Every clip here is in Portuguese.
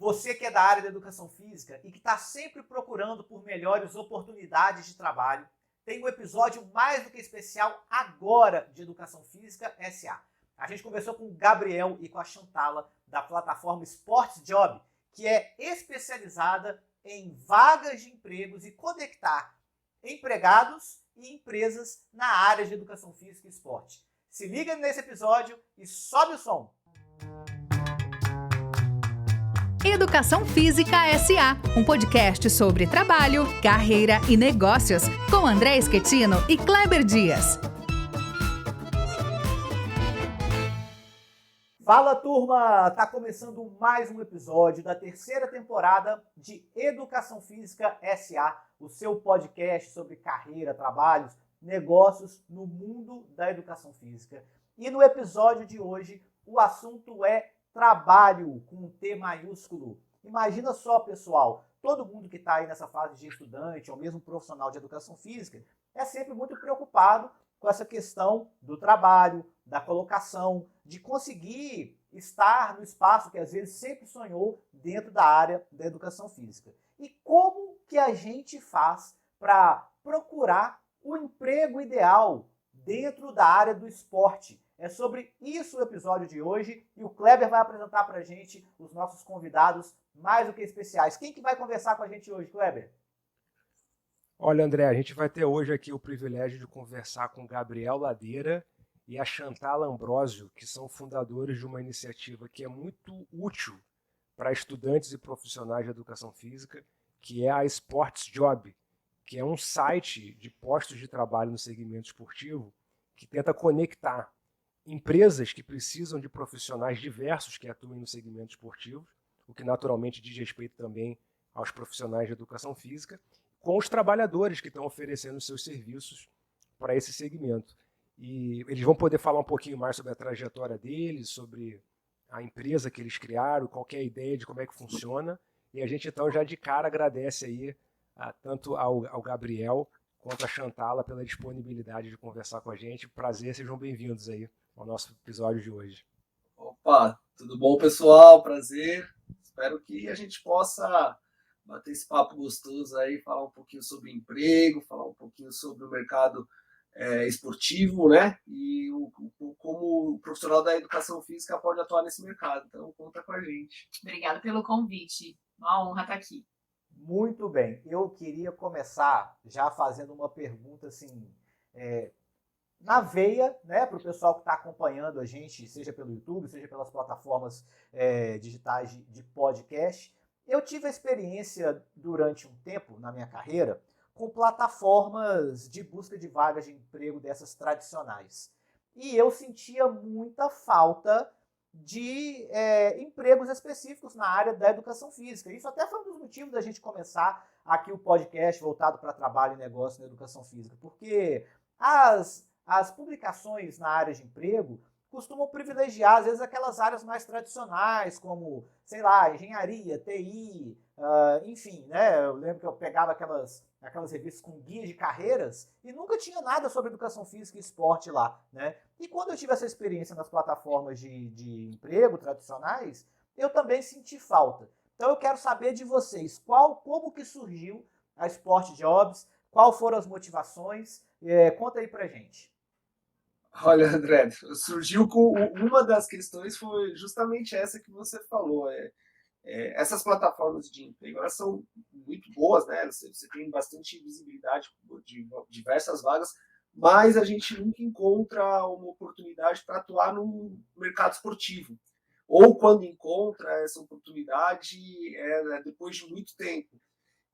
Você que é da área da educação física e que está sempre procurando por melhores oportunidades de trabalho, tem um episódio mais do que especial agora de Educação Física SA. A gente conversou com o Gabriel e com a Chantala da plataforma Sports Job, que é especializada em vagas de empregos e conectar empregados e empresas na área de educação física e esporte. Se liga nesse episódio e sobe o som! Educação Física SA, um podcast sobre trabalho, carreira e negócios, com André Schettino e Kleber Dias. Fala, turma! Tá começando mais um episódio da terceira temporada de Educação Física SA, o seu podcast sobre carreira, trabalhos, negócios no mundo da educação física. E no episódio de hoje, o assunto é trabalho, com um T maiúsculo. Imagina só, pessoal, todo mundo que está aí nessa fase de estudante ou mesmo profissional de educação física é sempre muito preocupado com essa questão do trabalho, da colocação, de conseguir estar no espaço que às vezes sempre sonhou dentro da área da educação física. E como que a gente faz para procurar o emprego ideal dentro da área do esporte? É sobre isso o episódio de hoje e o Kleber vai apresentar para a gente os nossos convidados mais do que especiais. Quem que vai conversar com a gente hoje, Kleber? Olha, André, a gente vai ter hoje aqui o privilégio de conversar com o Gabriel Ladeira e a Chantala Ambrosio, que são fundadores de uma iniciativa que é muito útil para estudantes e profissionais de educação física, que é a Sports Job, que é um site de postos de trabalho no segmento esportivo que tenta conectar empresas que precisam de profissionais diversos que atuem no segmento esportivo, o que naturalmente diz respeito também aos profissionais de educação física, com os trabalhadores que estão oferecendo seus serviços para esse segmento. E eles vão poder falar um pouquinho mais sobre a trajetória deles, sobre a empresa que eles criaram, qualquer ideia de como é que funciona. E a gente então já de cara agradece aí tanto ao Gabriel quanto a Chantala pela disponibilidade de conversar com a gente. Prazer, sejam bem-vindos aí ao nosso episódio de hoje. Opa, tudo bom, pessoal? Prazer. Espero que a gente possa bater esse papo gostoso aí, falar um pouquinho sobre emprego, falar um pouquinho sobre o mercado esportivo, né? E como o profissional da educação física pode atuar nesse mercado. Então, conta com a gente. Obrigada pelo convite. Uma honra estar aqui. Muito bem. Eu queria começar já fazendo uma pergunta assim, na veia, né, para o pessoal que está acompanhando a gente, seja pelo YouTube, seja pelas plataformas digitais de podcast. Eu tive a experiência durante um tempo na minha carreira com plataformas de busca de vagas de emprego dessas tradicionais. E eu sentia muita falta de empregos específicos na área da educação física. Isso até foi um dos motivos da gente começar aqui o podcast voltado para trabalho e negócio na educação física, porque as publicações na área de emprego costumam privilegiar, às vezes, aquelas áreas mais tradicionais, como, sei lá, engenharia, TI, enfim, né? Eu lembro que eu pegava aquelas revistas com guia de carreiras e nunca tinha nada sobre educação física e esporte lá, né? E quando eu tive essa experiência nas plataformas de emprego tradicionais, eu também senti falta. Então eu quero saber de vocês, como que surgiu a Sports Jobs, quais foram as motivações, conta aí pra gente. Olha, André, surgiu com uma das questões foi justamente essa que você falou. Essas plataformas de emprego, elas são muito boas, né? Você tem bastante visibilidade de diversas vagas, mas a gente nunca encontra uma oportunidade para atuar no mercado esportivo. Ou quando encontra essa oportunidade, depois de muito tempo.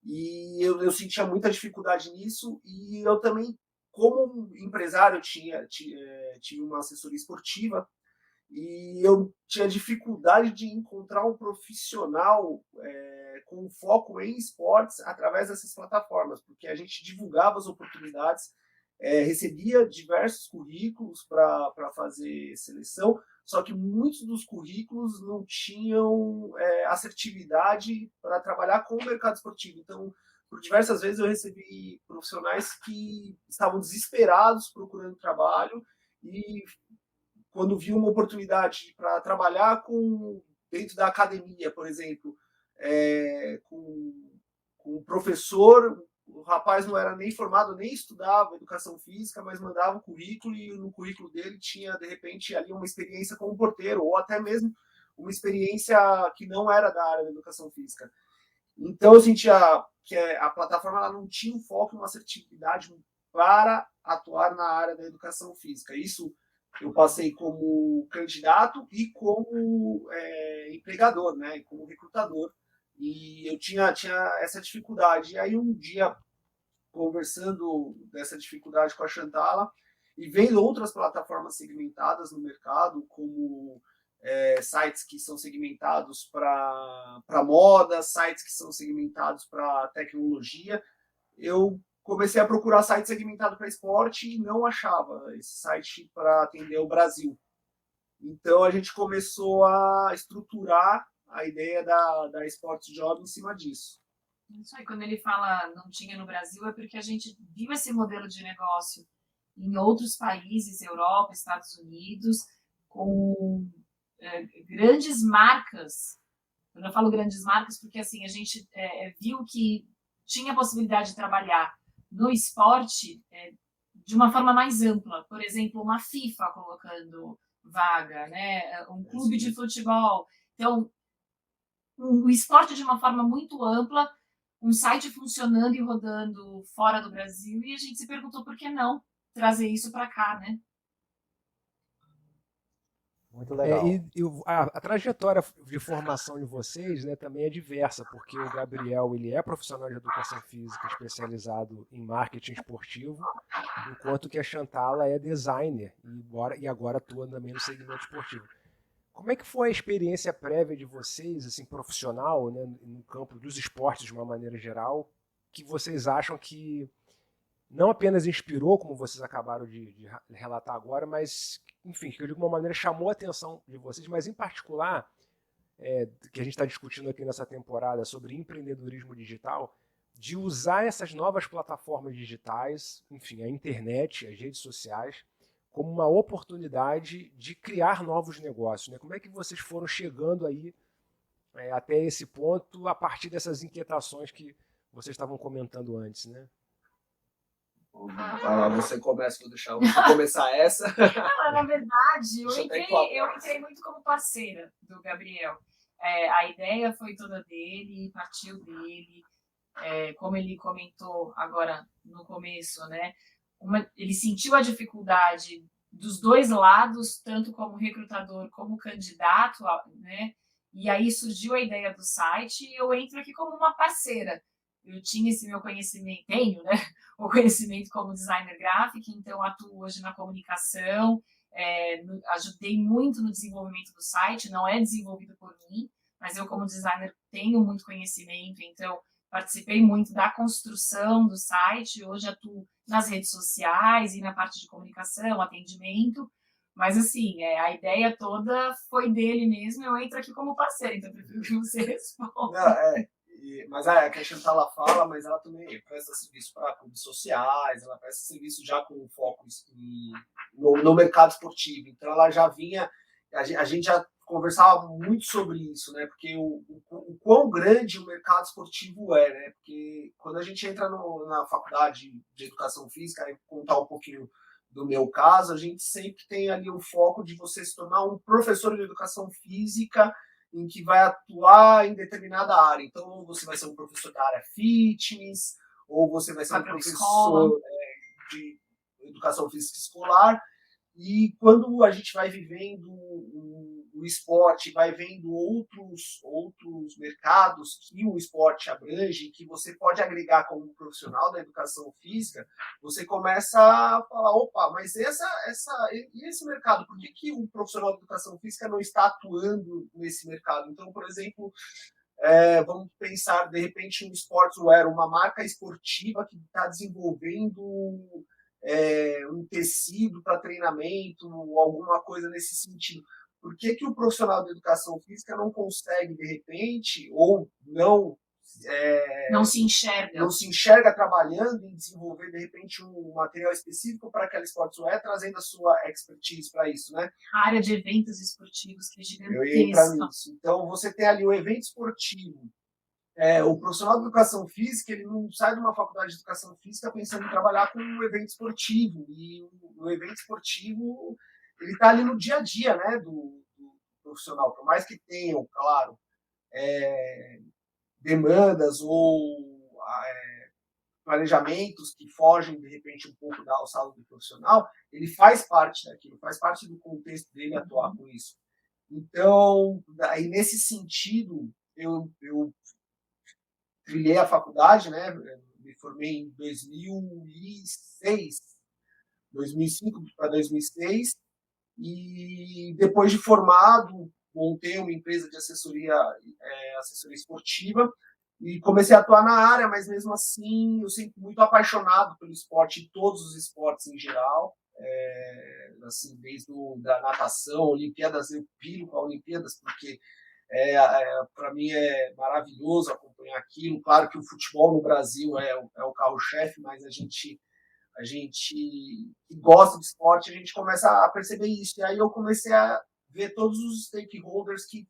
E eu sentia muita dificuldade nisso, e eu também, como empresário, tive uma assessoria esportiva e eu tinha dificuldade de encontrar um profissional com foco em esportes através dessas plataformas, porque a gente divulgava as oportunidades, recebia diversos currículos para fazer seleção, só que muitos dos currículos não tinham assertividade para trabalhar com o mercado esportivo. Então, por diversas vezes eu recebi profissionais que estavam desesperados procurando trabalho e quando vi uma oportunidade para trabalhar dentro da academia, por exemplo, com um professor. O rapaz não era nem formado, nem estudava educação física, mas mandava o currículo, e no currículo dele tinha, de repente, ali uma experiência como porteiro, ou até mesmo uma experiência que não era da área da educação física. Então, eu sentia que a plataforma ela não tinha um foco, uma assertividade para atuar na área da educação física. Isso eu passei como candidato e como empregador, né, como recrutador. E eu tinha essa dificuldade. E aí, um dia, conversando dessa dificuldade com a Chantala, e vendo outras plataformas segmentadas no mercado, como sites que são segmentados para moda, sites que são segmentados para tecnologia, eu comecei a procurar site segmentado para esporte e não achava esse site para atender o Brasil. Então, a gente começou a estruturar a ideia da Sports Job em cima disso. Isso aí, quando ele fala não tinha no Brasil, é porque a gente viu esse modelo de negócio em outros países, Europa, Estados Unidos, com grandes marcas. Eu não falo grandes marcas porque assim, a gente viu que tinha a possibilidade de trabalhar no esporte de uma forma mais ampla. Por exemplo, uma FIFA colocando vaga, né? Um clube de futebol. Então, o esporte de uma forma muito ampla, um site funcionando e rodando fora do Brasil, e a gente se perguntou por que não trazer isso para cá, né? Muito legal. A trajetória de formação de vocês, né, também é diversa, porque o Gabriel ele é profissional de educação física especializado em marketing esportivo, enquanto que a Chantala é designer e agora atua também no segmento esportivo. Como é que foi a experiência prévia de vocês, assim, profissional, né, no campo dos esportes de uma maneira geral, que vocês acham que não apenas inspirou, como vocês acabaram de relatar agora, mas, enfim, que de alguma maneira chamou a atenção de vocês, mas em particular, que a gente está discutindo aqui nessa temporada sobre empreendedorismo digital, de usar essas novas plataformas digitais, enfim, a internet, as redes sociais, como uma oportunidade de criar novos negócios, né? Como é que vocês foram chegando aí até esse ponto a partir dessas inquietações que vocês estavam comentando antes, né? Você começa, vou deixar você começar essa. Na verdade, eu entrei muito como parceira do Gabriel. A ideia foi toda dele, partiu dele, como ele comentou agora no começo, né? Ele sentiu a dificuldade dos dois lados, tanto como recrutador como candidato, né? E aí surgiu a ideia do site e eu entro aqui como uma parceira. Eu tinha esse meu conhecimento, né? O conhecimento como designer gráfico, então atuo hoje na comunicação, ajudei muito no desenvolvimento do site, não é desenvolvido por mim, mas eu como designer tenho muito conhecimento, então participei muito da construção do site, hoje atuo nas redes sociais e na parte de comunicação, atendimento, mas assim, a ideia toda foi dele mesmo, eu entro aqui como parceira, então eu prefiro que você responda. Mas a Chantala fala, mas ela também presta serviço para clubes sociais, ela presta serviço já com foco no mercado esportivo, então ela já vinha, a gente já conversava muito sobre isso, né? Porque o quão grande o mercado esportivo né? Porque quando a gente entra na faculdade de educação física, e contar um pouquinho do meu caso, a gente sempre tem ali o foco de você se tornar um professor de educação física em que vai atuar em determinada área. Então, você vai ser um professor da área fitness, ou você vai ser um professor de educação física escolar. E quando a gente vai vivendo o esporte, vai vendo outros mercados que o esporte abrange, que você pode agregar como profissional da educação física, você começa a falar, opa, mas e esse mercado? Por que o profissional da educação física não está atuando nesse mercado? Então, por exemplo, vamos pensar, de repente, em um sportswear, uma marca esportiva que está desenvolvendo um tecido para treinamento, alguma coisa nesse sentido. Por que o profissional da educação física não consegue, de repente, ou não se enxerga trabalhando em desenvolver, de repente, um material específico para aquela sportswear, trazendo a sua expertise para isso, né? A área de eventos esportivos, que é gigantesca. Eu ia entrar nisso. Então, você tem ali o evento esportivo, o profissional de educação física, ele não sai de uma faculdade de educação física pensando em trabalhar com um evento esportivo. E o evento esportivo, ele está ali no dia a dia, né, do profissional. Por mais que tenham, claro, demandas ou planejamentos que fogem, de repente, um pouco da alçada do profissional, ele faz parte daquilo, faz parte do contexto dele atuar com isso. Então, aí, nesse sentido, eu trilhei a faculdade, né? Me formei em 2005 para 2006, e depois de formado, montei uma empresa de assessoria esportiva e comecei a atuar na área, mas mesmo assim eu sempre muito apaixonado pelo esporte, todos os esportes em geral, assim, desde da natação, Olimpíadas, eu piro com a Olimpíadas, porque para mim é maravilhoso acompanhar aquilo. Claro que o futebol no Brasil é o carro-chefe, mas a gente que gosta de esporte, a gente começa a perceber isso. E aí eu comecei a ver todos os stakeholders que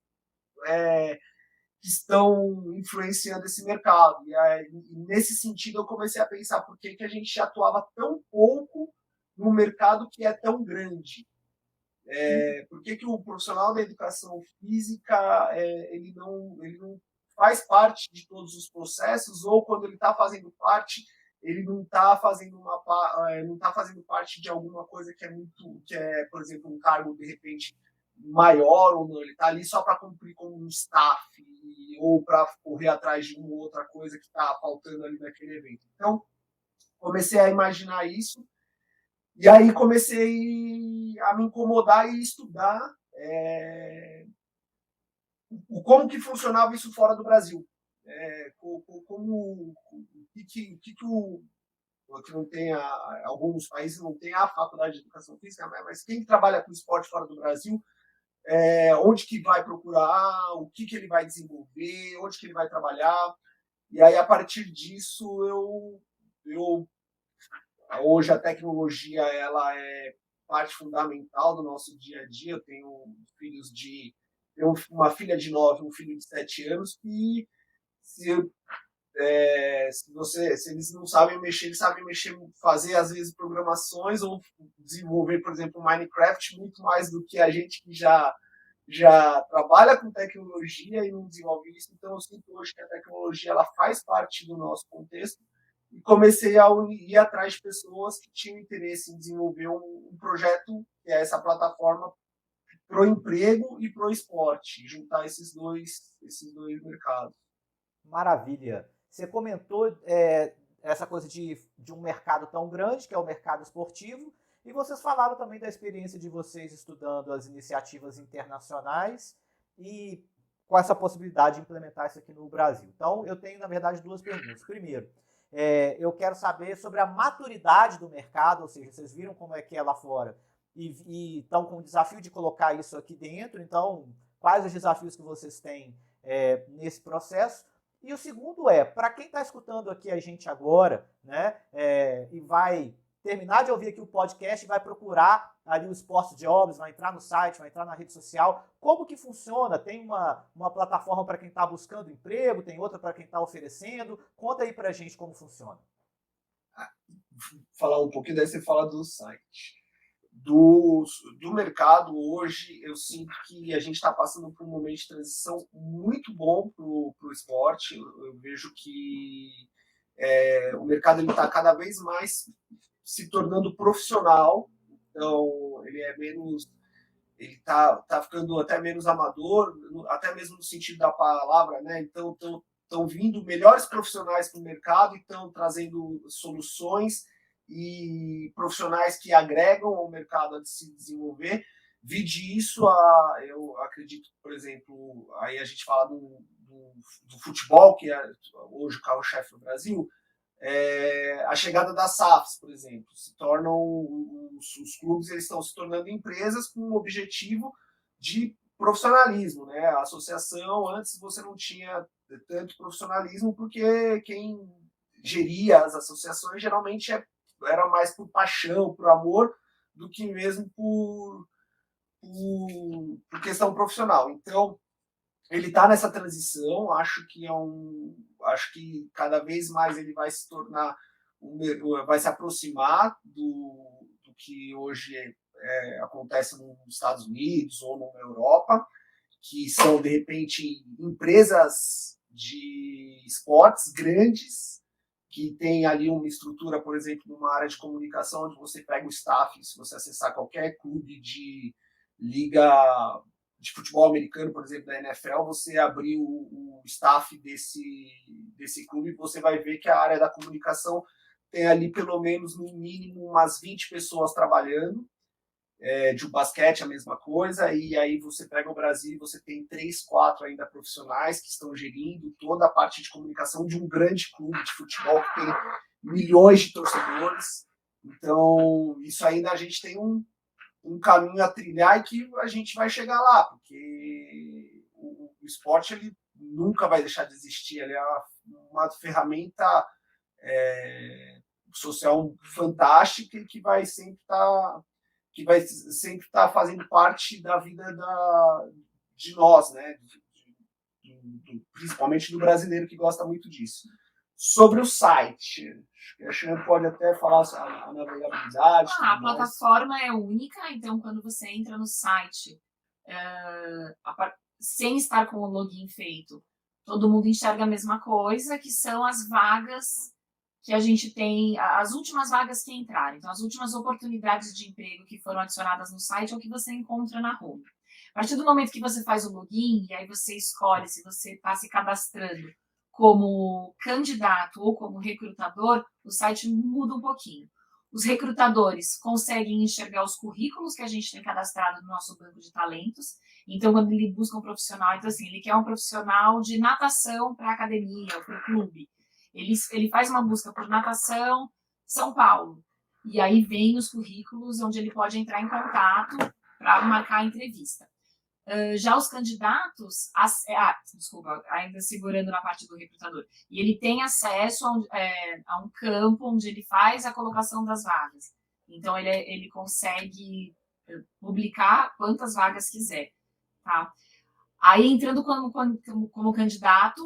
estão influenciando esse mercado. E aí, nesse sentido, eu comecei a pensar por que a gente atuava tão pouco no mercado que é tão grande. Por que o profissional da educação física ele não faz parte de todos os processos, ou quando ele está fazendo parte, ele não está fazendo parte de alguma coisa que é, por exemplo, um cargo de repente maior, ou não, ele está ali só para cumprir como um staff ou para correr atrás de uma ou outra coisa que está faltando ali naquele evento. Então, comecei a imaginar isso. E aí comecei a me incomodar e estudar como que funcionava isso fora do Brasil. Que não tem alguns países não tem a faculdade de educação física, mas quem trabalha com esporte fora do Brasil, onde que vai procurar, o que ele vai desenvolver, onde que ele vai trabalhar. E aí, a partir disso, hoje a tecnologia ela é parte fundamental do nosso dia a dia. Eu tenho uma filha de 9, um filho de 7 anos, e se eles não sabem mexer, eles sabem mexer, fazer às vezes programações ou desenvolver, por exemplo, Minecraft muito mais do que a gente que já trabalha com tecnologia e não desenvolve isso. Então eu sinto hoje que a tecnologia ela faz parte do nosso contexto, e comecei a ir atrás de pessoas que tinham interesse em desenvolver um projeto, que é essa plataforma para o emprego e para o esporte, juntar esses dois mercados. Maravilha. Você comentou essa coisa de um mercado tão grande, que é o mercado esportivo, e vocês falaram também da experiência de vocês estudando as iniciativas internacionais e com essa possibilidade de implementar isso aqui no Brasil. Então, eu tenho, na verdade, 2 perguntas. Primeiro, eu quero saber sobre a maturidade do mercado, ou seja, vocês viram como é que é lá fora e estão com o desafio de colocar isso aqui dentro. Então, quais os desafios que vocês têm nesse processo? E o segundo para quem está escutando aqui a gente agora, né, e vai terminar de ouvir aqui o podcast e vai procurar ali o Sports Jobs, vai entrar no site, vai entrar na rede social, como que funciona? Tem uma plataforma para quem está buscando emprego, tem outra para quem está oferecendo? Conta aí para a gente como funciona. Falar um pouquinho, daí você fala do site. Do mercado hoje, eu sinto que a gente está passando por um momento de transição muito bom para o esporte. Eu vejo que o mercado está cada vez mais se tornando profissional. Então ele está ficando até menos amador, até mesmo no sentido da palavra, né? Então estão vindo melhores profissionais para o mercado e estão trazendo soluções e profissionais que agregam ao mercado a se desenvolver. Vide isso, eu acredito, por exemplo, aí a gente fala do futebol, que é hoje o carro-chefe do Brasil. A chegada das SAFs, por exemplo, os clubes eles estão se tornando empresas com o objetivo de profissionalismo, né? A associação, antes você não tinha tanto profissionalismo, porque quem geria as associações geralmente era mais por paixão, por amor, do que mesmo por questão profissional. Então, ele está nessa transição, acho que cada vez mais ele vai se tornar, vai se aproximar do que hoje acontece nos Estados Unidos ou na Europa, que são, de repente, empresas de esportes grandes, que tem ali uma estrutura, por exemplo, numa área de comunicação, onde você pega o staff, se você acessar qualquer clube de liga de futebol americano, por exemplo, da NFL, você abrir o staff desse clube, você vai ver que a área da comunicação tem ali pelo menos, no mínimo, umas 20 pessoas trabalhando. De basquete a mesma coisa, e aí você pega o Brasil e você tem 3, 4 ainda profissionais que estão gerindo toda a parte de comunicação de um grande clube de futebol que tem milhões de torcedores. Então, isso ainda a gente tem um caminho a trilhar e que a gente vai chegar lá, porque o esporte ele nunca vai deixar de existir, ele é uma ferramenta social fantástica e que vai sempre estar fazendo parte da vida de nós, né? Principalmente do brasileiro que gosta muito disso. Sobre o site, acho que a Xan pode até falar a navegabilidade. A plataforma é única, então quando você entra no site, sem estar com o login feito, todo mundo enxerga a mesma coisa, que são as vagas que a gente tem, as últimas vagas que entraram. Então, as últimas oportunidades de emprego que foram adicionadas no site é o que você encontra na home. A partir do momento que você faz o login, e aí você escolhe se você está se cadastrando como candidato ou como recrutador, o site muda um pouquinho. Os recrutadores conseguem enxergar os currículos que a gente tem cadastrado no nosso banco de talentos. Então, quando ele busca um profissional, então assim, ele quer um profissional de natação para a academia, ou para o clube. Ele faz uma busca por natação, São Paulo. E aí vem os currículos onde ele pode entrar em contato para marcar a entrevista. Já os candidatos, ainda segurando na parte do recrutador, e ele tem acesso a um campo onde ele faz a colocação das vagas. Então, ele consegue publicar quantas vagas quiser. Tá? Aí, entrando como candidato,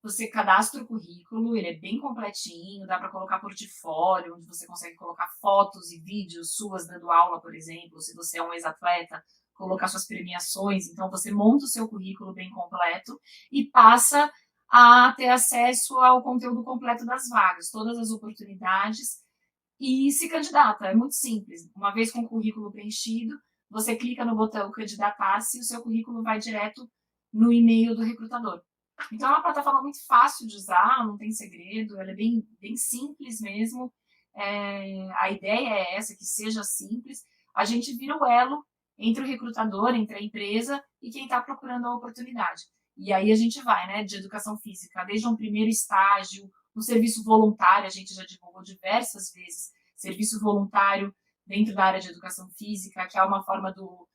você cadastra o currículo, ele é bem completinho, dá para colocar portfólio, onde você consegue colocar fotos e vídeos suas dando aula, por exemplo, se você é um ex-atleta, colocar suas premiações. Então, você monta o seu currículo bem completo e passa a ter acesso ao conteúdo completo das vagas, todas as oportunidades, e se candidata. É muito simples. Uma vez com o currículo preenchido, você clica no botão candidatar-se e o seu currículo vai direto no e-mail do recrutador. Então, é uma plataforma muito fácil de usar, não tem segredo, ela é bem, bem simples mesmo. A ideia é essa, que seja simples. A gente vira o elo entre o recrutador, entre a empresa e quem está procurando a oportunidade. E aí a gente vai, né, de educação física, desde um primeiro estágio, um serviço voluntário, a gente já divulgou diversas vezes, serviço voluntário dentro da área de educação física, que é uma forma do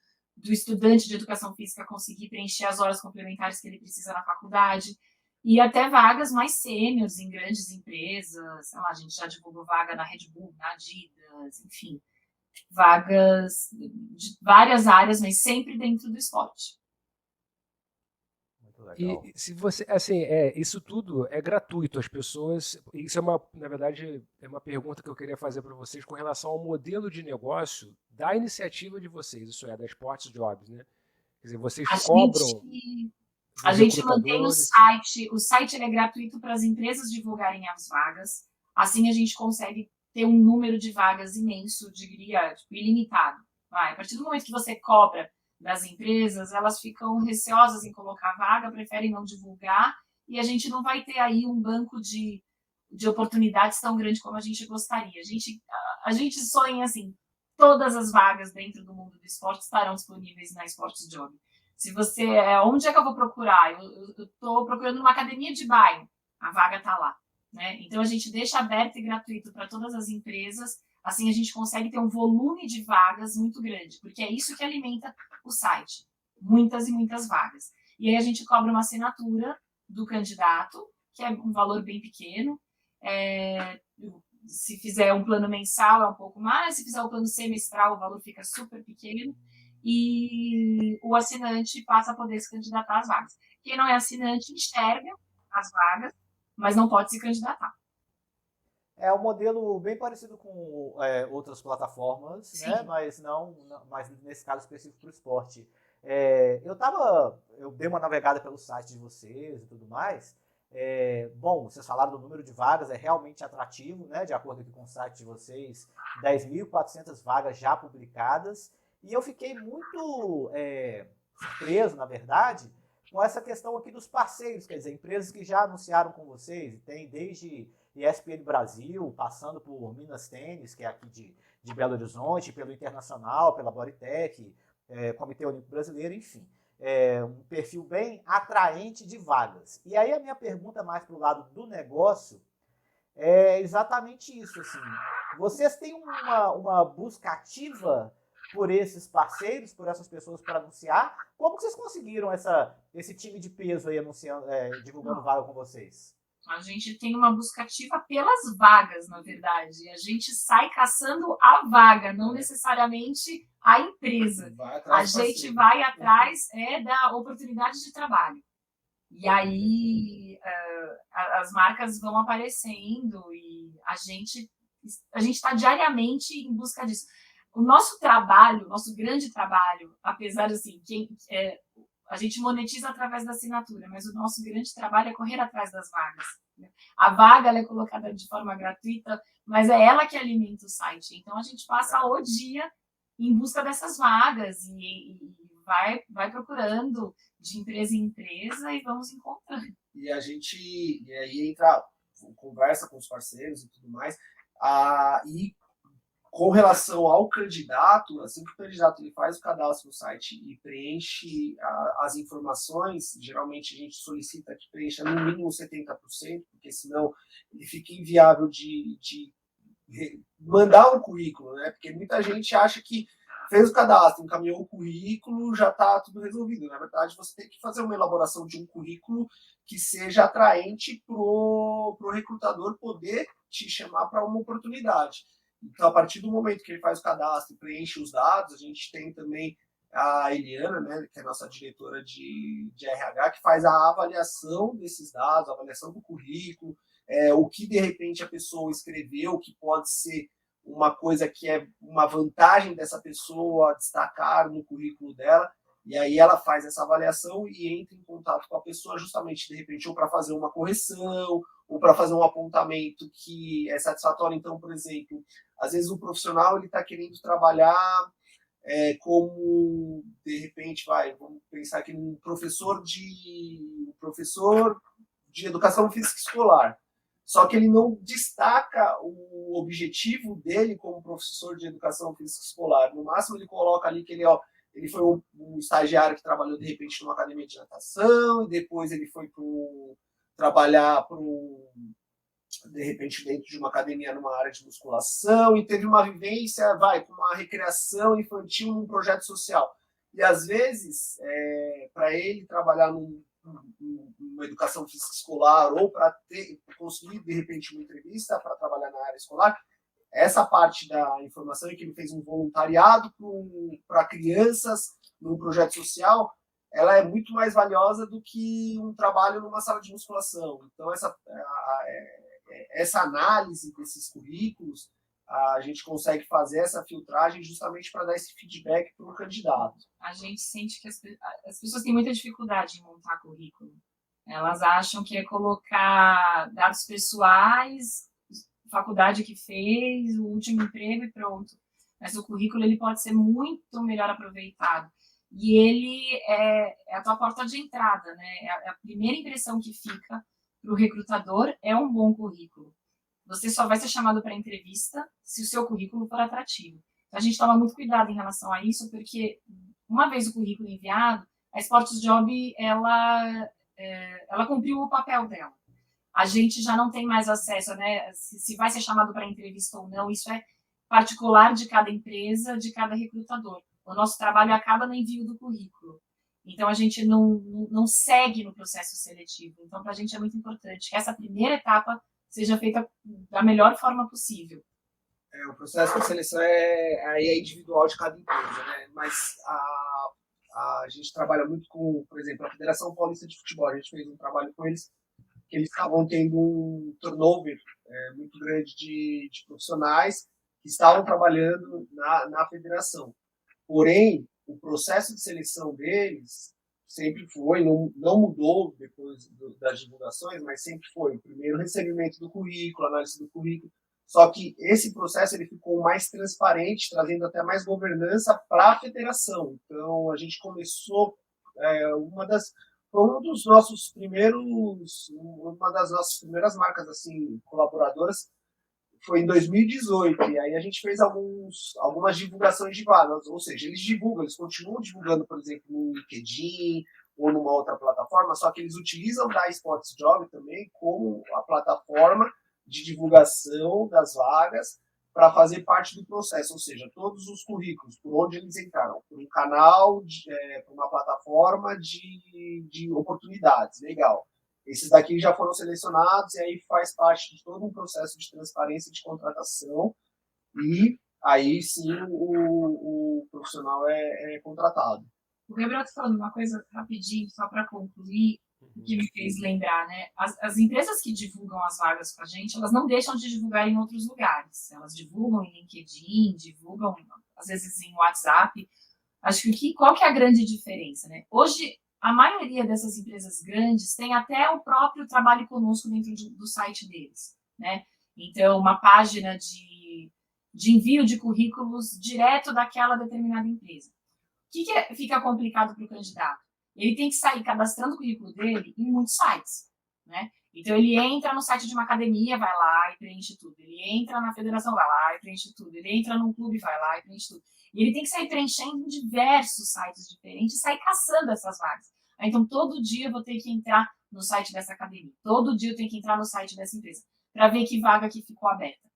estudante de educação física conseguir preencher as horas complementares que ele precisa na faculdade, e até vagas mais sêniores em grandes empresas, sei lá, a gente já divulgou vaga na Red Bull, na Adidas, enfim, vagas de várias áreas, mas sempre dentro do esporte. Muito legal. E se você, assim, isso tudo é gratuito, as pessoas, isso na verdade, é uma pergunta que eu queria fazer para vocês com relação ao modelo de negócio da iniciativa de vocês, isso é, da Sports Jobs, né? Quer dizer, vocês cobram... A gente mantém o site ele é gratuito para as empresas divulgarem as vagas, assim a gente consegue ter um número de vagas imenso, diria, tipo, ilimitado. A partir do momento que você cobra das empresas, elas ficam receosas em colocar vaga, preferem não divulgar, e a gente não vai ter aí um banco de oportunidades tão grande como a gente gostaria. A gente sonha, assim, todas as vagas dentro do mundo do esporte estarão disponíveis na Sports Job. Se você... onde é que eu vou procurar? Eu estou procurando numa academia de bairro, a vaga está lá. Né? Então, a gente deixa aberto e gratuito para todas as empresas, assim a gente consegue ter um volume de vagas muito grande, porque é isso que alimenta o site, muitas e muitas vagas. E aí a gente cobra uma assinatura do candidato, que é um valor bem pequeno, se fizer um plano mensal é um pouco mais, se fizer um plano semestral o valor fica super pequeno, e o assinante passa a poder se candidatar às vagas. Quem não é assinante enxerga as vagas, mas não pode se candidatar. É um modelo bem parecido com outras plataformas, né? Mas nesse caso específico para o esporte. Eu dei uma navegada pelo site de vocês e tudo mais. Bom, vocês falaram do número de vagas, é realmente atrativo, né? De acordo aqui com o site de vocês, 10.400 vagas já publicadas. E eu fiquei muito surpreso, na verdade, com essa questão aqui dos parceiros, quer dizer, empresas que já anunciaram com vocês, e tem desde ESPN Brasil, passando por Minas Tênis, que é aqui de Belo Horizonte, pelo Internacional, pela Bodytech, Comitê Olímpico Brasileiro, enfim. Um perfil bem atraente de vagas. E aí a minha pergunta mais para o lado do negócio é exatamente isso. Assim, vocês têm uma busca ativa por esses parceiros, por essas pessoas para anunciar? Como que vocês conseguiram esse time de peso aí anunciando, divulgando vaga com vocês? A gente tem uma busca ativa pelas vagas, na verdade. A gente sai caçando a vaga, não necessariamente a empresa. A gente vai atrás da oportunidade de trabalho. E aí as marcas vão aparecendo e a gente está diariamente em busca disso. O nosso trabalho, nosso grande trabalho, apesar de assim, a gente monetiza através da assinatura, mas o nosso grande trabalho é correr atrás das vagas. A vaga ela é colocada de forma gratuita, mas é ela que alimenta o site. Então a gente passa o dia em busca dessas vagas e vai procurando de empresa em empresa e vamos encontrando. E aí entra, conversa com os parceiros e tudo mais, e com relação ao candidato, assim que o candidato ele faz o cadastro no site e preenche as informações, geralmente a gente solicita que preencha no mínimo 70%, porque senão ele fica inviável de mandar um currículo, né? Porque muita gente acha que fez o cadastro, encaminhou o currículo, já está tudo resolvido. Na verdade, você tem que fazer uma elaboração de um currículo que seja atraente para o recrutador poder te chamar para uma oportunidade. Então, a partir do momento que ele faz o cadastro e preenche os dados, a gente tem também a Eliana, né, que é a nossa diretora de RH, que faz a avaliação desses dados, a avaliação do currículo, o que de repente a pessoa escreveu, que pode ser uma coisa que é uma vantagem dessa pessoa destacar no currículo dela, e aí ela faz essa avaliação e entra em contato com a pessoa justamente, de repente, ou para fazer uma correção, ou para fazer um apontamento que é satisfatório. Então, por exemplo, às vezes o profissional está querendo trabalhar como, de repente, vamos pensar aqui num professor de educação física escolar. Só que ele não destaca o objetivo dele como professor de educação física escolar. No máximo, ele coloca ali que ele foi um estagiário que trabalhou, de repente, numa academia de natação, e depois ele foi trabalhar de repente, dentro de uma academia numa área de musculação, e teve uma vivência, com uma recreação infantil num projeto social. E, às vezes, para ele trabalhar numa educação física escolar ou para conseguir, de repente, uma entrevista para trabalhar na área escolar, essa parte da informação em que ele fez um voluntariado para crianças num projeto social, ela é muito mais valiosa do que um trabalho numa sala de musculação. Então, essa análise desses currículos, a gente consegue fazer essa filtragem justamente para dar esse feedback para o candidato. A gente sente que as pessoas têm muita dificuldade em montar currículo. Elas acham que é colocar dados pessoais, faculdade que fez, o último emprego e pronto. Mas o currículo ele pode ser muito melhor aproveitado. E ele é a tua porta de entrada, né? É a primeira impressão que fica para o recrutador é um bom currículo. Você só vai ser chamado para entrevista se o seu currículo for atrativo. Então, a gente toma muito cuidado em relação a isso, porque uma vez o currículo enviado, a Sports Job ela cumpriu o papel dela. A gente já não tem mais acesso, né? Se vai ser chamado para entrevista ou não, isso é particular de cada empresa, de cada recrutador. O nosso trabalho acaba no envio do currículo. Então, a gente não segue no processo seletivo. Então, para a gente é muito importante que essa primeira etapa seja feita da melhor forma possível. O processo de seleção é individual de cada empresa, né? Mas A gente trabalha muito com, por exemplo, a Federação Paulista de Futebol. A gente fez um trabalho com eles, que eles estavam tendo um turnover muito grande de profissionais que estavam trabalhando na federação. Porém, o processo de seleção deles sempre foi, não mudou depois das divulgações, mas sempre foi. Primeiro, recebimento do currículo, análise do currículo. Só que esse processo ele ficou mais transparente, trazendo até mais governança para a federação. Então, a gente começou, foi uma das nossas primeiras marcas assim colaboradoras, foi em 2018, e aí a gente fez algumas divulgações de vagas, ou seja, eles continuam divulgando, por exemplo, no LinkedIn ou numa outra plataforma, só que eles utilizam da Sports Job também como a plataforma de divulgação das vagas para fazer parte do processo, ou seja, todos os currículos, por onde eles entraram, por um canal, por uma plataforma de oportunidades, legal. Esses daqui já foram selecionados e aí faz parte de todo um processo de transparência de contratação e aí sim o profissional é contratado. O Gabriel está falando uma coisa rapidinho, só para concluir, que me fez lembrar, né? As empresas que divulgam as vagas com a gente, elas não deixam de divulgar em outros lugares. Elas divulgam em LinkedIn, divulgam, às vezes, em WhatsApp. Acho que qual que é a grande diferença, né? Hoje, a maioria dessas empresas grandes tem até o próprio Trabalhe Conosco dentro do site deles, né? Então, uma página de envio de currículos direto daquela determinada empresa. O que fica complicado para o candidato? Ele tem que sair cadastrando o currículo dele em muitos sites, né? Então, ele entra no site de uma academia, vai lá e preenche tudo. Ele entra na federação, vai lá e preenche tudo. Ele entra num clube, vai lá e preenche tudo. E ele tem que sair preenchendo em diversos sites diferentes e sair caçando essas vagas. Então, todo dia eu vou ter que entrar no site dessa academia. Todo dia eu tenho que entrar no site dessa empresa para ver que vaga que ficou aberta.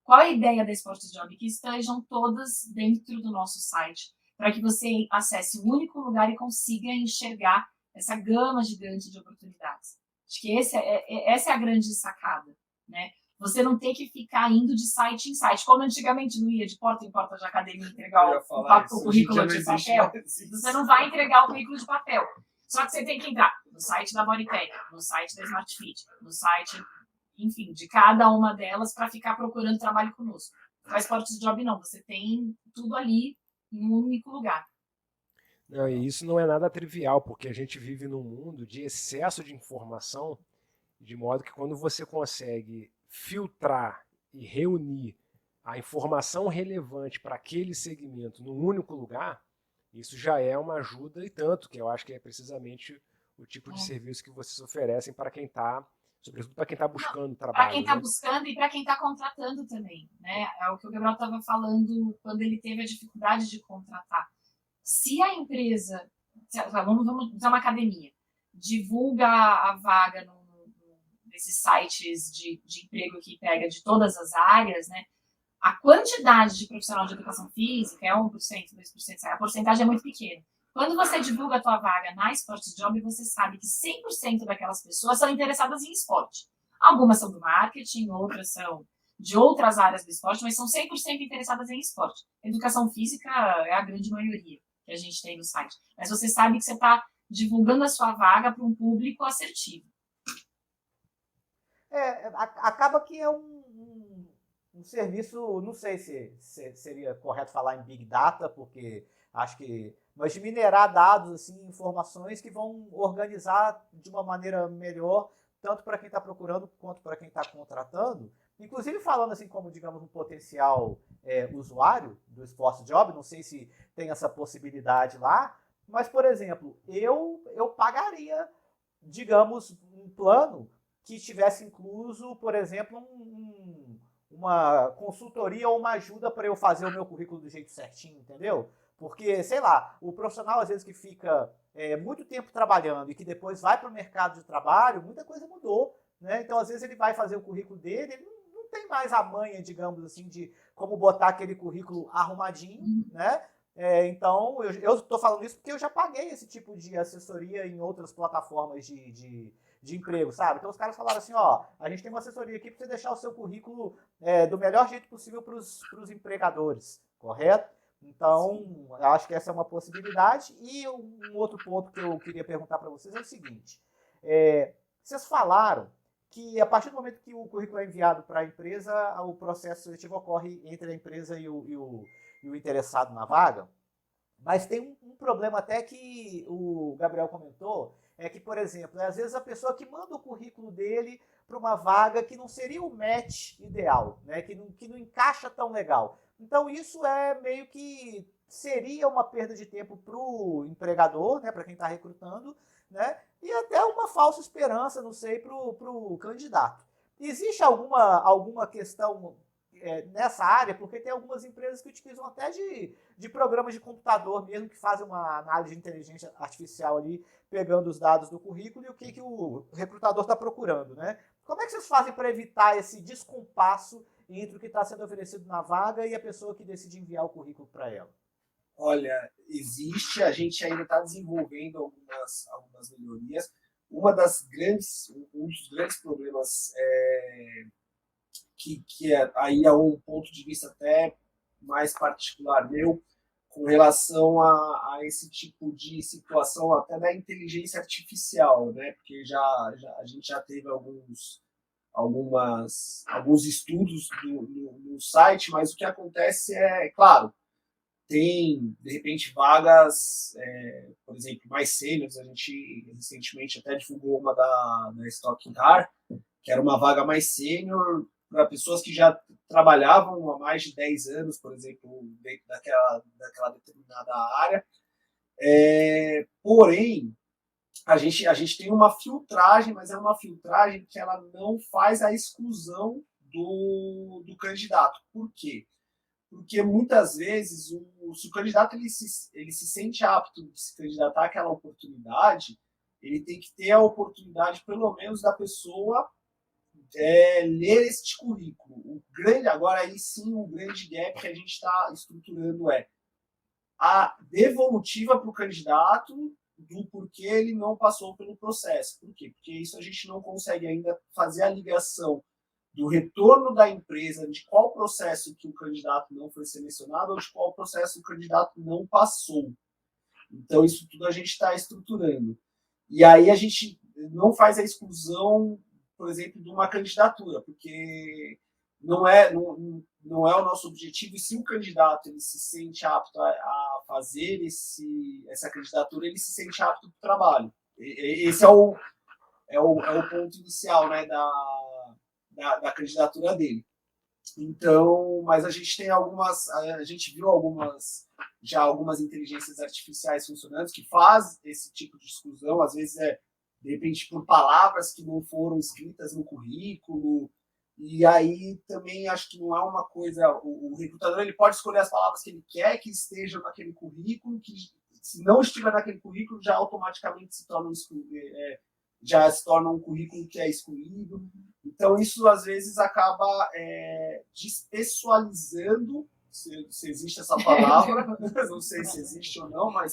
Qual é a ideia da Sports Job? Que estejam todas dentro do nosso site, para que você acesse um único lugar e consiga enxergar essa gama gigante de oportunidades. Acho que essa é a grande sacada, né? Você não tem que ficar indo de site em site, como antigamente não ia de porta em porta de academia entregar o currículo de papel. Você não vai entregar o currículo de papel. Só que você tem que entrar no site da Bodytech, no site da Smart Fit, no site, enfim, de cada uma delas para ficar procurando trabalho conosco. Mas Sports Job não, você tem tudo ali em um único lugar. Não, e isso não é nada trivial, porque a gente vive num mundo de excesso de informação, de modo que quando você consegue filtrar e reunir a informação relevante para aquele segmento num único lugar, isso já é uma ajuda e tanto, que eu acho que é precisamente o tipo de serviço que vocês oferecem para quem está, sobretudo para quem está buscando trabalho. Para quem está buscando e para quem está contratando também, né? É o que o Gabriel estava falando quando ele teve a dificuldade de contratar. Se a empresa, vamos usar uma academia, divulga a vaga nesses sites de emprego que pega de todas as áreas, né? A quantidade de profissional de educação física é 1%, 2%, a porcentagem é muito pequena. Quando você divulga a tua vaga na Sports Job, você sabe que 100% daquelas pessoas são interessadas em esporte. Algumas são do marketing, outras são de outras áreas do esporte, mas são 100% interessadas em esporte. Educação física é a grande maioria que a gente tem no site. Mas você sabe que você está divulgando a sua vaga para um público assertivo. Acaba que é um serviço, não sei se seria correto falar em Big Data, porque acho que... Mas de minerar dados, assim, informações que vão organizar de uma maneira melhor, tanto para quem está procurando quanto para quem está contratando. Inclusive falando assim como, digamos, um potencial usuário do Sports Job, não sei se tem essa possibilidade lá, mas, por exemplo, eu pagaria, digamos, um plano que tivesse incluso, por exemplo, uma consultoria ou uma ajuda para eu fazer o meu currículo do jeito certinho, entendeu? Porque, sei lá, o profissional, às vezes, que fica muito tempo trabalhando e que depois vai para o mercado de trabalho, muita coisa mudou, né? Então, às vezes, ele vai fazer o currículo dele, ele não tem mais a manha, digamos assim, de como botar aquele currículo arrumadinho, né? Então, eu estou falando isso porque eu já paguei esse tipo de assessoria em outras plataformas de emprego, sabe? Então, os caras falaram assim, ó, a gente tem uma assessoria aqui para você deixar o seu currículo do melhor jeito possível para os empregadores, correto? Então, eu acho que essa é uma possibilidade. E um outro ponto que eu queria perguntar para vocês é o seguinte. Vocês falaram que a partir do momento que o currículo é enviado para a empresa, o processo seletivo ocorre entre a empresa e o interessado na vaga. Mas tem um problema até que o Gabriel comentou, é que, por exemplo, às vezes a pessoa que manda o currículo dele para uma vaga que não seria o match ideal, né? que não encaixa tão legal. Então isso meio que seria uma perda de tempo para o empregador, né? Para quem está recrutando, né? E até uma falsa esperança, não sei, para o candidato. Existe alguma questão nessa área? Porque tem algumas empresas que utilizam até de programas de computador mesmo, que fazem uma análise de inteligência artificial ali, pegando os dados do currículo e o que o recrutador está procurando, né? Como é que vocês fazem para evitar esse descompasso entre o que está sendo oferecido na vaga e a pessoa que decide enviar o currículo para ela? Olha, existe, a gente ainda está desenvolvendo algumas melhorias. Um dos grandes problemas que aí é um ponto de vista até mais particular meu, com relação a esse tipo de situação até da inteligência artificial, né? Porque a gente já teve alguns estudos no site, mas o que acontece claro, tem, de repente, vagas, por exemplo, mais sêniores. A gente recentemente até divulgou uma da Stock Car, que era uma vaga mais sênior para pessoas que já trabalhavam há mais de 10 anos, por exemplo, dentro daquela determinada área. Porém, a gente tem uma filtragem, mas é uma filtragem que ela não faz a exclusão do candidato. Por quê? Porque muitas vezes, se o candidato ele se sente apto de se candidatar àquela oportunidade, ele tem que ter a oportunidade, pelo menos, da pessoa ler este currículo. Agora aí sim, o grande gap que a gente está estruturando é a devolutiva para o candidato do porquê ele não passou pelo processo. Por quê? Porque isso a gente não consegue ainda fazer a ligação do retorno da empresa, de qual processo que o candidato não foi selecionado ou de qual processo o candidato não passou. Então, isso tudo a gente está estruturando. E aí a gente não faz a exclusão, por exemplo, de uma candidatura, porque não é o nosso objetivo. E se o candidato ele se sente apto a fazer essa candidatura, ele se sente apto para o trabalho. Esse é o ponto inicial, né, da candidatura dele. Então, mas a gente tem a gente viu algumas inteligências artificiais funcionando que faz esse tipo de exclusão, às vezes de repente por palavras que não foram escritas no currículo, e aí também acho que não é uma coisa, o recrutador ele pode escolher as palavras que ele quer que estejam naquele currículo, que se não estiver naquele currículo já automaticamente se torna um currículo que é excluído. Então, isso às vezes acaba despessoalizando, se existe essa palavra, não sei se existe ou não, mas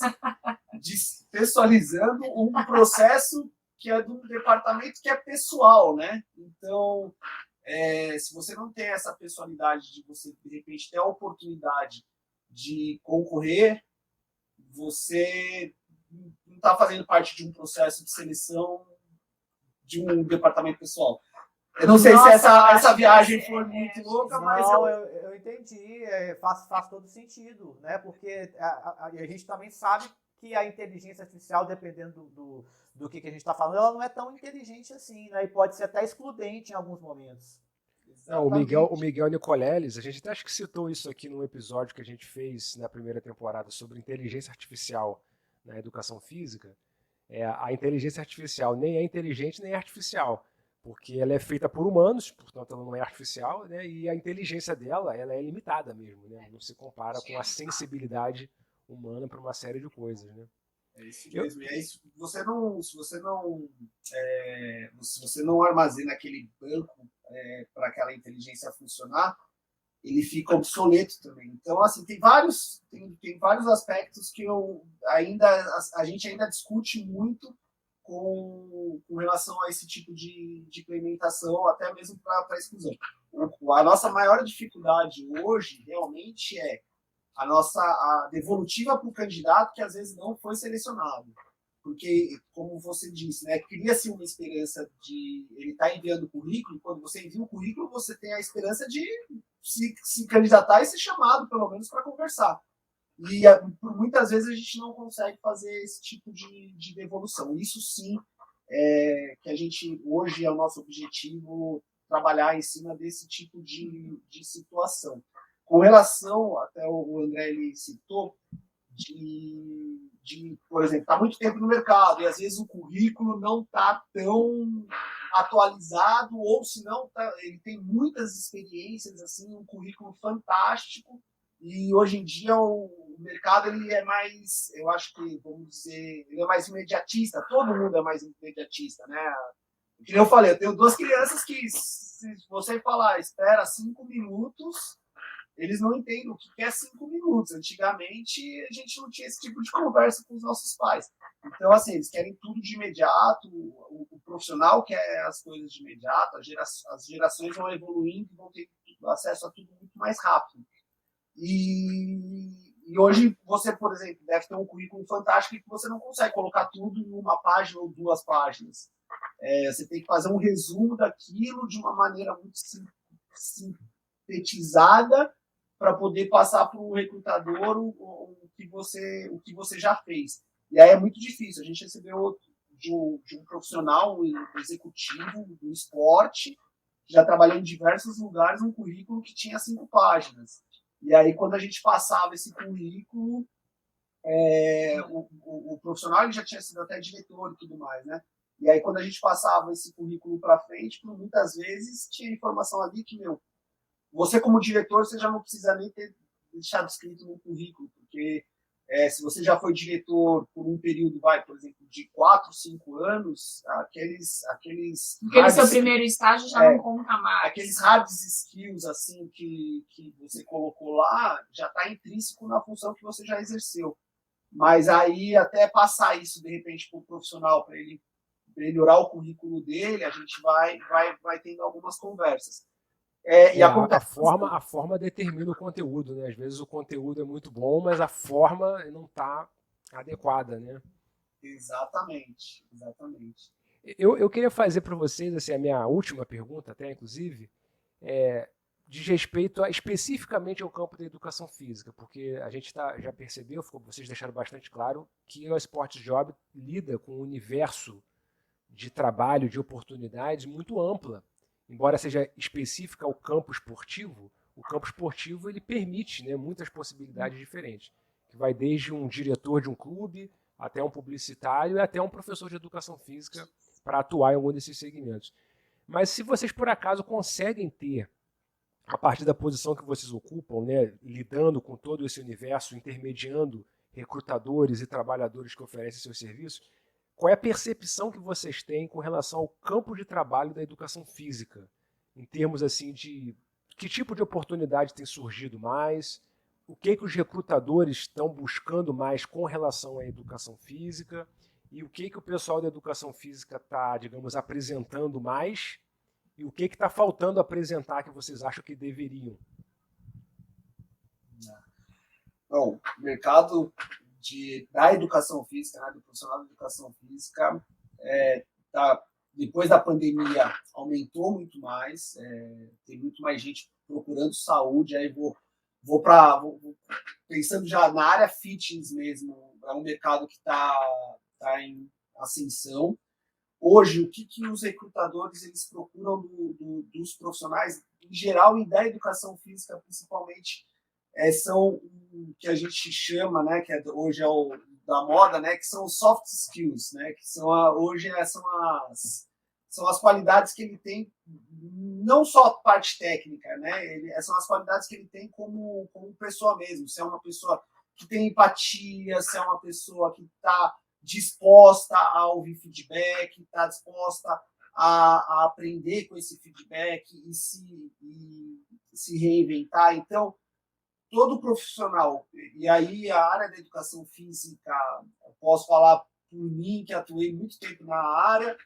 despessoalizando um processo que é de um departamento que é pessoal, né? Então, se você não tem essa pessoalidade de você, de repente, ter a oportunidade de concorrer, você não está fazendo parte de um processo de seleção de um departamento pessoal. Eu não sei se essa viagem foi muito louca, mas eu entendi, faz todo sentido, né? Porque a gente também sabe que a inteligência artificial, dependendo do que a gente está falando, ela não é tão inteligente assim, né? E pode ser até excludente em alguns momentos. Não, o Miguel Nicoleles, a gente até acho que citou isso aqui num episódio que a gente fez na primeira temporada sobre inteligência artificial na educação física. A inteligência artificial nem é inteligente nem é artificial, porque ela é feita por humanos, portanto ela não é artificial, né? E a inteligência dela ela é limitada mesmo, né? Não se compara com a sensibilidade humana para uma série de coisas, né? É isso mesmo. E aí, se você não armazena aquele banco para aquela inteligência funcionar, ele fica obsoleto também. Então, assim, tem vários aspectos que a gente ainda discute muito com relação a esse tipo de implementação, até mesmo para exclusão. A nossa maior dificuldade hoje realmente é a devolutiva para o candidato que às vezes não foi selecionado. Porque, como você disse, né, cria-se uma esperança de ele estar enviando o currículo, e quando você envia o currículo, você tem a esperança de se candidatar e ser chamado, pelo menos, para conversar. E por muitas vezes a gente não consegue fazer esse tipo de devolução. Isso sim que a gente, hoje é o nosso objetivo, trabalhar em cima desse tipo de situação. Com relação, até o André ele citou, por exemplo, está muito tempo no mercado e às vezes o currículo não está tão atualizado, ou se não, ele tem muitas experiências, assim, um currículo fantástico, e hoje em dia o mercado ele é mais, eu acho que, vamos dizer, ele é mais imediatista, todo mundo é mais imediatista, né? Como eu falei, eu tenho 2 crianças que, se você falar, espera 5 minutos, eles não entendem o que é 5 minutos. Antigamente, a gente não tinha esse tipo de conversa com os nossos pais. Então, assim, eles querem tudo de imediato, o profissional quer as coisas de imediato, as gerações vão evoluindo e vão ter acesso a tudo muito mais rápido. E hoje você, por exemplo, deve ter um currículo fantástico que você não consegue colocar tudo em uma página ou 2 páginas. Você tem que fazer um resumo daquilo de uma maneira muito sintetizada para poder passar para o recrutador o que você já fez. E aí é muito difícil. A gente recebeu de um profissional, um executivo do esporte, que já trabalhou em diversos lugares, um currículo que tinha 5 páginas. E aí, quando a gente passava esse currículo, o profissional ele já tinha sido até diretor e tudo mais, né? E aí, quando a gente passava esse currículo para frente, muitas vezes tinha informação ali que, você como diretor, você já não precisa nem ter deixado escrito no currículo, porque se você já foi diretor por um período, por exemplo, de 4, 5 anos, aqueles seu primeiro estágio já não conta mais. Aqueles hard skills assim que você colocou lá já está intrínseco na função que você já exerceu. Mas aí, até passar isso, de repente, para o profissional, para ele melhorar o currículo dele, a gente vai tendo algumas conversas. A forma determina o conteúdo, né? Às vezes o conteúdo é muito bom, mas a forma não está adequada, né? Exatamente. Eu queria fazer para vocês assim, a minha última pergunta, até inclusive, diz respeito especificamente ao campo da educação física, porque a gente já percebeu, vocês deixaram bastante claro, que o Sports Job lida com um universo de trabalho, de oportunidades muito ampla. Embora seja específica ao campo esportivo, o campo esportivo ele permite, né, muitas possibilidades diferentes, que vai desde um diretor de um clube até um publicitário e até um professor de educação física para atuar em algum desses segmentos. Mas se vocês por acaso conseguem ter, a partir da posição que vocês ocupam, né, lidando com todo esse universo, intermediando recrutadores e trabalhadores que oferecem seus serviços, qual é a percepção que vocês têm com relação ao campo de trabalho da educação física? Em termos assim de que tipo de oportunidade tem surgido mais? O que os recrutadores estão buscando mais com relação à educação física? E o que o pessoal da educação física está, digamos, apresentando mais? E o que está faltando apresentar que vocês acham que deveriam? Bom, o mercado da educação física, né, do profissional da educação física, depois da pandemia aumentou muito mais, tem muito mais gente procurando saúde, aí vou pensando já na área fitness mesmo, é um mercado que está em ascensão. Hoje, o que os recrutadores eles procuram dos profissionais, em geral, e da educação física, principalmente, são o que a gente chama, né, que hoje é o da moda, né, que são os soft skills, né, que hoje são as qualidades que ele tem, não só a parte técnica, né, são as qualidades que ele tem como pessoa mesmo. Se é uma pessoa que tem empatia, se é uma pessoa que está disposta a ouvir feedback, está disposta a aprender com esse feedback e se reinventar. Então, todo profissional, e aí a área da educação física, eu posso falar por mim, que atuei muito tempo na área,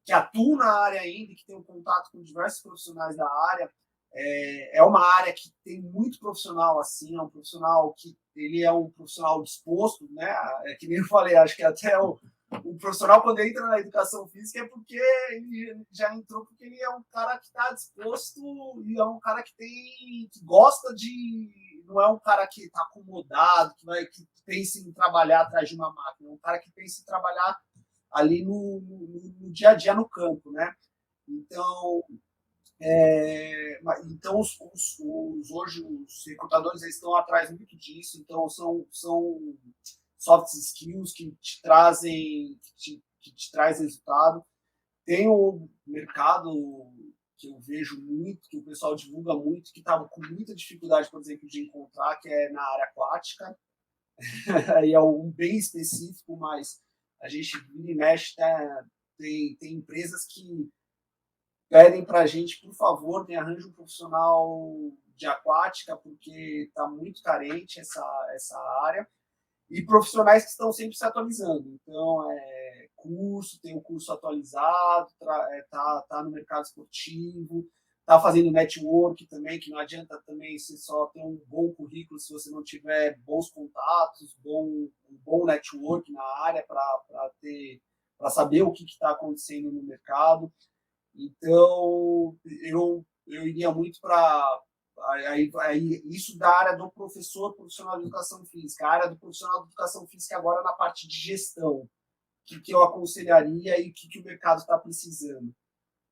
que atuo na área ainda, que tenho contato com diversos profissionais da área, É uma área que tem muito profissional assim, é um profissional que ele é um profissional disposto, né? É que nem eu falei, acho que até o profissional, quando entra na educação física, é porque ele já entrou, porque ele é um cara que está disposto e é um cara que gosta de. Não é um cara que está acomodado, que pensa em trabalhar atrás de uma máquina, é um cara que pensa em trabalhar ali no dia a dia no campo, né? Então, hoje os recrutadores estão atrás muito disso, então são soft skills que te trazem resultado. Tem o mercado que eu vejo muito, que o pessoal divulga muito, que está com muita dificuldade, por exemplo, de encontrar, que é na área aquática. Aí é um bem específico, mas a gente vira e mexe, tem empresas que pedem para a gente, por favor, me arranje um profissional de aquática, porque está muito carente essa área, e profissionais que estão sempre se atualizando. Então, tem um curso atualizado, tá no mercado esportivo, está fazendo network também, que não adianta também você só ter um bom currículo se você não tiver bons contatos, um bom network na área para saber o que está acontecendo no mercado. Então, eu iria muito para isso da área do professor profissional de educação física. A área do profissional de educação física agora na parte de gestão. O que eu aconselharia e o que o mercado está precisando?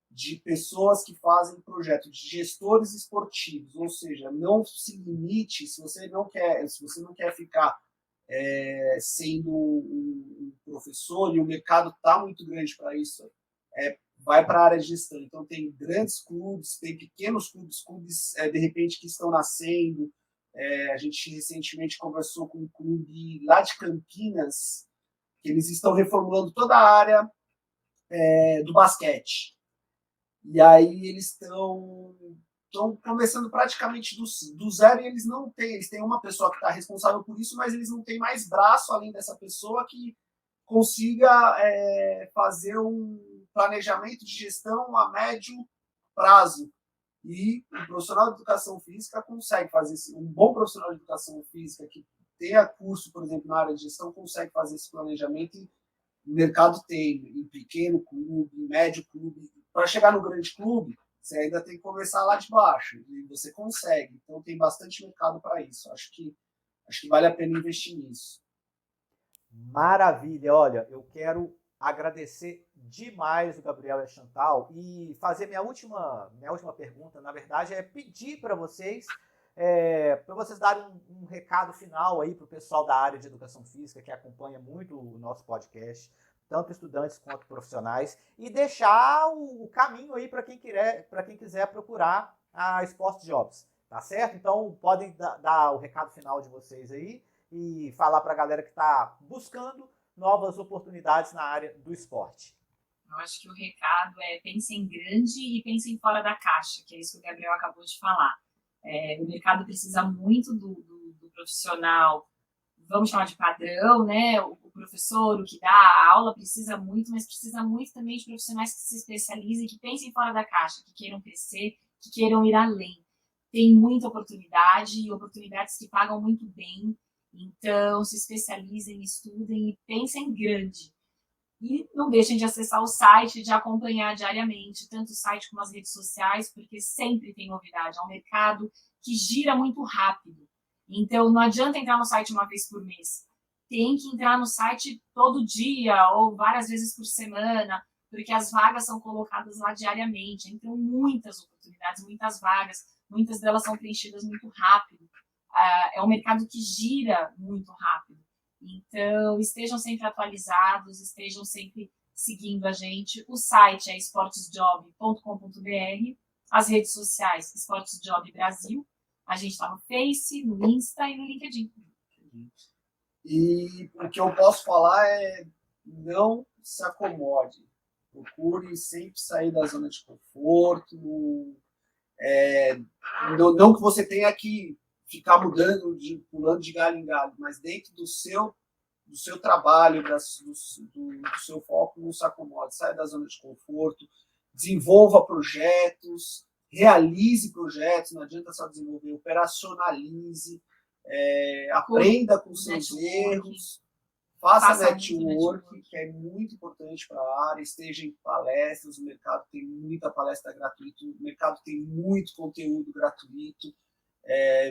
De pessoas que fazem projetos, de gestores esportivos, ou seja, não se limite, se você não quer ficar sendo um professor, e o mercado está muito grande para isso, vai para a área de gestão. Então, tem grandes clubes, tem pequenos clubes de repente, que estão nascendo. A gente recentemente conversou com um clube lá de Campinas, que eles estão reformulando toda a área do basquete. E aí eles estão começando praticamente do zero, e eles têm uma pessoa que está responsável por isso, mas eles não têm mais braço além dessa pessoa que consiga fazer um planejamento de gestão a médio prazo. E o profissional de educação física consegue fazer isso. Um bom profissional de educação física que tenha curso, por exemplo, na área de gestão, consegue fazer esse planejamento. E o mercado tem em pequeno clube, em médio clube. Para chegar no grande clube, você ainda tem que começar lá de baixo. E você consegue. Então, tem bastante mercado para isso. Acho que vale a pena investir nisso. Maravilha. Olha, eu quero agradecer demais o Gabriel e a Chantal e fazer minha última pergunta, na verdade, é pedir para vocês darem um recado final aí para o pessoal da área de educação física que acompanha muito o nosso podcast, tanto estudantes quanto profissionais, e deixar o caminho aí para quem quiser procurar a Sport Jobs, tá certo? Então, podem dar o recado final de vocês aí e falar para a galera que está buscando novas oportunidades na área do esporte. Eu acho que o recado é pensem grande e pensem fora da caixa, que é isso que o Gabriel acabou de falar. O mercado precisa muito do profissional, vamos chamar de padrão, né? O professor, o que dá a aula, precisa muito, mas precisa muito também de profissionais que se especializem, que pensem fora da caixa, que queiram crescer, que queiram ir além. Tem muita oportunidade e oportunidades que pagam muito bem. Então, se especializem, estudem e pensem grande. E não deixem de acessar o site e de acompanhar diariamente, tanto o site como as redes sociais, porque sempre tem novidade. É um mercado que gira muito rápido. Então, não adianta entrar no site uma vez por mês. Tem que entrar no site todo dia ou várias vezes por semana, porque as vagas são colocadas lá diariamente. Então, muitas oportunidades, muitas vagas, muitas delas são preenchidas muito rápido. É um mercado que gira muito rápido. Então, estejam sempre atualizados, estejam sempre seguindo a gente. O site é esportesjob.com.br, as redes sociais, Esportesjob Brasil. A gente está no Face, no Insta e no LinkedIn. E o que eu posso falar é não se acomode. Procure sempre sair da zona de conforto. Não que você tenha que ficar pulando de galho em galho, mas dentro do seu trabalho, do seu foco, não se acomode, saia da zona de conforto, desenvolva projetos, realize projetos, não adianta só desenvolver, operacionalize, aprenda com seus erros, faça network, que é muito importante para a área, esteja em palestras, o mercado tem muita palestra gratuita, o mercado tem muito conteúdo gratuito,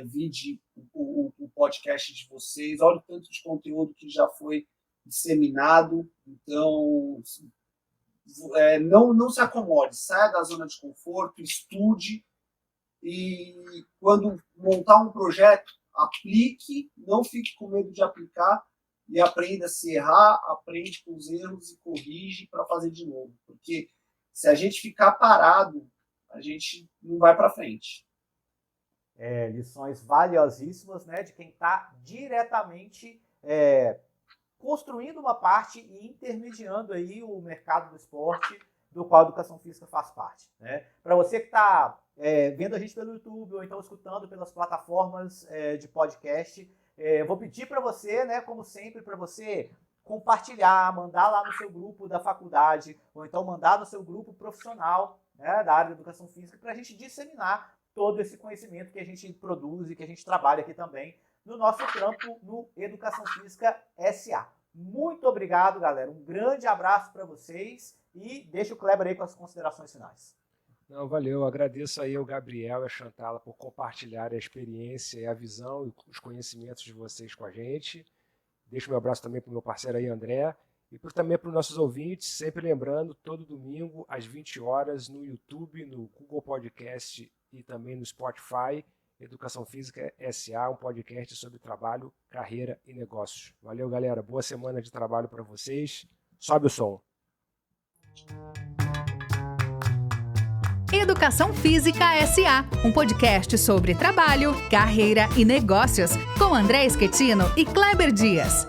vide o podcast de vocês, olha o tanto de conteúdo que já foi disseminado, então não se acomode, saia da zona de conforto, estude e quando montar um projeto, aplique, não fique com medo de aplicar e aprenda a se errar, aprende com os erros e corrige para fazer de novo, porque se a gente ficar parado, a gente não vai para frente. Lições valiosíssimas, né, de quem está diretamente construindo uma parte e intermediando aí o mercado do esporte, do qual a educação física faz parte, né? Para você que está vendo a gente pelo YouTube ou então escutando pelas plataformas de podcast, vou pedir para você, né, como sempre, para você compartilhar, mandar lá no seu grupo da faculdade ou então mandar no seu grupo profissional, né, da área da educação física, para a gente disseminar todo esse conhecimento que a gente produz e que a gente trabalha aqui também no nosso trampo no Educação Física SA. Muito obrigado, galera. Um grande abraço para vocês e deixa o Kleber aí com as considerações finais. Não, valeu. Agradeço aí ao Gabriel e a Chantala por compartilhar a experiência e a visão e os conhecimentos de vocês com a gente. Deixo meu abraço também para o meu parceiro aí, André, e também para os nossos ouvintes, sempre lembrando, todo domingo, às 20 horas, no YouTube, no Google Podcast e também no Spotify, Educação Física SA, um podcast sobre trabalho, carreira e negócios. Valeu, galera. Boa semana de trabalho para vocês. Sobe o som. Educação Física SA, um podcast sobre trabalho, carreira e negócios, com André Schettino e Kleber Dias.